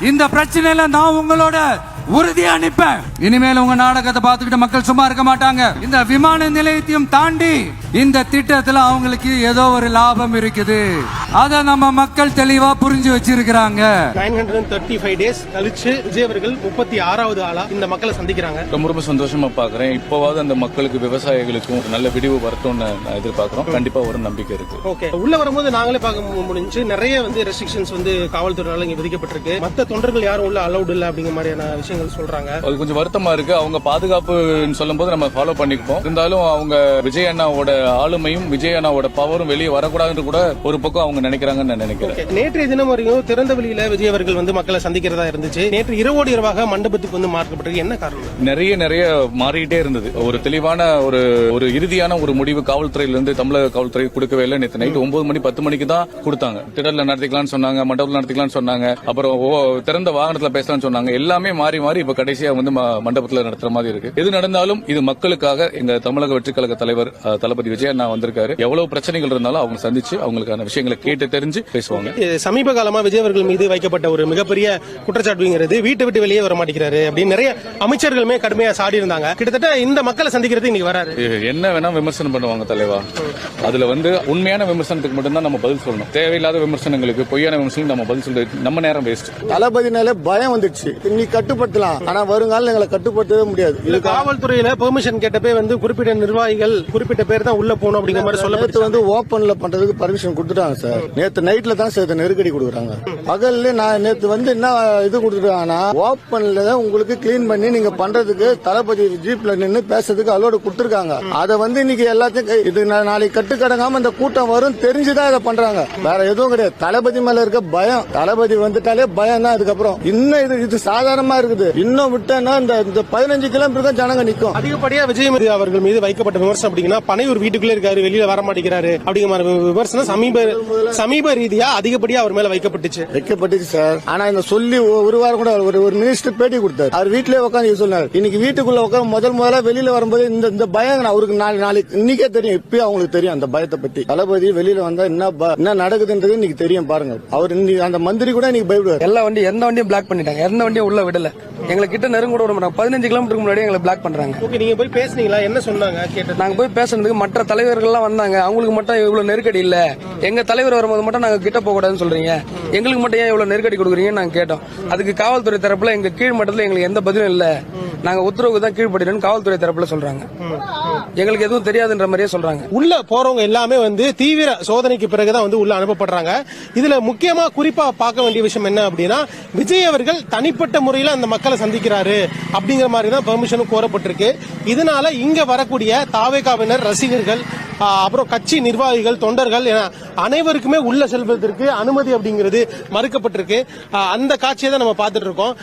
இந்த பிரச்சனையில நான் உங்களோட உறுதியா நிப்பேன். இனிமேல் உங்க நாடகத்தை பார்த்துக்கிட்டு மக்கள் சும்மா இருக்க மாட்டாங்க. இந்த விமான நிலையத்தையும் தாண்டி இந்த திட்டத்துல அவங்களுக்கு ஏதோ ஒரு லாபம் இருக்குது. அத நம்ம மக்கள் தெளிவா புரிஞ்சு வச்சிருக்கிறாங்க. 935 டேஸ் கழிச்சு விஜய் அவர்கள் 36வது ஆளா இந்த மக்களை சந்திக்கிறாங்க. ரொம்ப சந்தோஷமா பாக்குறேன். இப்போவாவது அந்த மக்களுக்கு விவசாயிகளுக்கும் நல்ல விடிவு வரட்டும்னு எதிர்பார்க்கிறோம். கண்டிப்பா ஒரு நம்பிக்கை இருக்கு. ஓகே, உள்ள வரும்போது நாங்களே பார்க்க முடிஞ்சு நிறைய ரெஸ்ட்ரிக்ஷன்ஸ் காவல்துறையால இங்க விதிக்கப்பட்டிருக்கு. மத்த தொண்டர்கள் யாரும் உள்ள அலௌட் இல்ல அப்படிங்கிற மாதிரியான விஷயங்கள் சொல்றாங்க. அது கொஞ்சம் வருத்தமா இருக்கு. அவங்க பாதுகாப்பு சொல்லும் போது நம்ம ஃபாலோ பண்ணிப்போம். இருந்தாலும் அவங்க விஜய் அண்ணாவோட ஆளுமையும் விஜய் அண்ணாவோட பவரும் வெளியே வரக்கூடாதுன்னு கூட ஒரு பக்கம் அவங்க நினைக்கிறாங்கன்னு நான் நினைக்கிறேன். நேற்றைய தினம் வரைக்கும் திறந்த வெளியில விஜய் அவர்கள் மக்களை சந்திக்கிறதா இருந்துச்சு. நேற்று இரவோடு இரவாக மண்டபத்துக்கு மாற்றப்பட்டிருக்கு. என்ன காரணம்? நிறைய மாறிட்டே இருந்தது. ஒரு தெளிவான ஒரு இறுதியான ஒரு முடிவு காவல்துறையிலிருந்து தமிழக காவல்துறை கொடுக்கவே இல்லை. நேற்று நைட்டு 9 மணி 10 மணிக்கு தான் கொடுத்தாங்க. திடல்ல நடத்திக்கலாம்னு சொன்னாங்க, மண்டபத்தில் நடத்திக்கலாம்னு சொன்னாங்க, அப்புறம் திறந்த வாகனத்துல பேசலாம்னு சொன்னாங்க. எல்லாமே மாறி இப்ப கடைசியா மண்டபத்தில் நடத்துற மாதிரி இருக்கு. எது நடந்தாலும் இது மக்களுக்காக. எங்க தமிழக வெற்றி கழக தலைவர் தளபதி விஜய் அண்ணா வந்திருக்காரு. எவ்வளவு பிரச்சனைகள் இருந்தாலும் அவங்க சந்திச்சு அவங்களுக்கான விஷயங்களை கேட்டு தெரிஞ்சு பேசுவாங்க. சமீப காலமா விஜய் அவர்கள் மீது வைக்கப்பட்ட ஒரு மிகப்பெரிய குற்றச்சாட்டுங்கிறது வீட்டை விட்டு வெளியே வர மாட்டேங்கிறாரு அப்படின்னு நிறைய அமைச்சர்களுமே கடுமையா சாடி இருந்தாங்க. கிட்டத்தட்ட இந்த மக்களை சந்திக்கிறது இன்னைக்கு வராரு. என்ன வேணா விமர்சனம் பண்ணுவாங்க தலைவா. அதுல உண்மையான விமர்சனத்துக்கு மட்டும்தான் நம்ம பதில் சொல்லணும். தேவையில்லாத விமர்சனங்களுக்கு, பொய்யான விமர்சனம் நம்ம பதில் சொல்றது நம்ம நேரம் வேஸ்ட். தளபதினால பயம் வந்துடுச்சு. இன்னைக்கு கட்டுப்படுத்தலாம், ஆனா வருங்காலம் எங்களை கட்டுப்படுத்தவே முடியாது. காவல்துறையில பெர்மிஷன் கேட்டப்பே குறிப்பிட்ட நிர்வாகிகள் குறிப்பிட்ட பேர் தான் உள்ள போகணும் அப்படிங்கிற மாதிரி சொல்லப்பட்டு ஓபன்ல பண்றதுக்கு பர்மிஷன் கொடுத்துட்டாங்க சார். நேத்து நைட்ல தான் சார் நெருக்கடி கொடுக்குறாங்க. பகல்ல நான் நேத்து என்ன இது கொடுத்துட்டாங்கன்னா ஓபன்ல தான் உங்களுக்கு கிளீன் பண்ணி நீங்க பண்றதுக்கு தளபதி ஜீப்ல நின்று பேசுறதுக்கு அலோடு கொடுத்துருக்காங்க. அதை இன்னைக்கு எல்லாத்தையும் இது நாளைக்கு கட்டுக்கடங்காம இந்த கூட்டம் வரும் தெரிஞ்சுதான் இதை பண்றாங்க. வேற எதுவும் கிடையாது. தளபதி மேல இருக்க பயம். தளபதி வந்துட்டாலே பயம் தான். அதுக்கப்புறம் இன்னும் இது சாதாரணமா இருக்குது. இன்னும் விட்டா இந்த 15 கிலோமீட்டர் தான் ஜனங்க நிக்கும். அதிகப்படியா விஜய் அவர்கள் மீது வைக்கப்பட்ட விமர்சனம் அப்படின்னா பனையூர் வீட்டுக்குள்ளே இருக்காரு, வெளியில வர மாட்டேங்கிறாரு அப்படிங்கிற விமர்சனம் சமீப ரீதியா அதிகப்படியா அவர் மேல வைக்கப்பட்டுச்சு சார். ஆனா இந்த சொல்லி ஒரு வாரம் கூட ஒரு மினிஸ்டர் பேட்டி கொடுத்தாரு. அவர் வீட்டிலே உட்காந்து சொன்னார். இன்னைக்கு வீட்டுக்குள்ள உட்காந்து முதல்ல வெளியில வரும்போது இந்த பயம் அவருக்கு நாளைக்கு இன்னைக்கே தெரியும். இப்பயும் அவங்களுக்கு தெரியும் அந்த பயத்தை பத்தி. தளபதி வெளியில வந்தா என்ன நடக்குதுன்றது இன்னைக்கு தெரியும். பாருங்க, அவர் அந்த மந்திரி கூட இன்னைக்கு பயப்படுவார். எல்லா வண்டியும் எந்த வண்டியும் பிளாக் பண்ணிட்டாங்க. எந்த வண்டியும் உள்ள விடல. எங்களை கிட்ட நெருங்க கூட விட மாட்டாங்க. 15 கிலோமீட்டருக்கு முன்னாடி எங்களை பிளாக் பண்றாங்க. நீங்க போய் பேசுனீங்களா? என்ன சொன்னாங்க? நாங்க போய் பேசுறதுக்கு மற்ற தலைவர்கள் எல்லாம் வந்தாங்க. அவங்களுக்கு மட்டும் இவ்வளவு நெருக்கடி இல்ல. எங்க தலைவர் வரும்போது மட்டும் நாங்க கிட்ட போக கூடாதுன்னு சொல்றீங்க. எங்களுக்கு மட்டும் ஏன் இவ்வளவு நெருக்கடி கொடுக்குறீங்கன்னு நாங்க கேட்டோம். அதுக்கு காவல்துறை தரப்புல எங்க கீழ் மட்டத்துல எங்களுக்கு எந்த பதிலும் இல்ல. நாங்க உத்தரவுக்கு தான் கீழ்படினு காவல்துறை தரப்புல சொல்றாங்க. எங்களுக்கு எதுவும் தெரியாதுன்ற மாதிரியே சொல்றாங்க. உள்ள போறவங்க எல்லாமே தீவிர சோதனைக்கு பிறகுதான் உள்ள அனுப்பப்படுறாங்க. இதுல முக்கியமா குறிப்பா பார்க்க வேண்டிய விஷயம் என்ன அப்படின்னா, விஜய் அவர்கள் தனிப்பட்ட முறையில அந்த மக்களை சந்திக்கிறாரு அப்படிங்கிற மாதிரி தான் பெர்மிஷனும் கோரப்பட்டிருக்கு. இதனால இங்க வரக்கூடிய தாவேகாவினர், ரசிகர்கள், அப்புறம் கட்சி நிர்வாகிகள், தொண்டர்கள் என அனைவருக்குமே உள்ள செல்வதற்கு அனுமதி அப்படிங்கிறது மறுக்கப்பட்டிருக்கு. அந்த காட்சியை தான் நம்ம பார்த்துட்டு இருக்கோம்.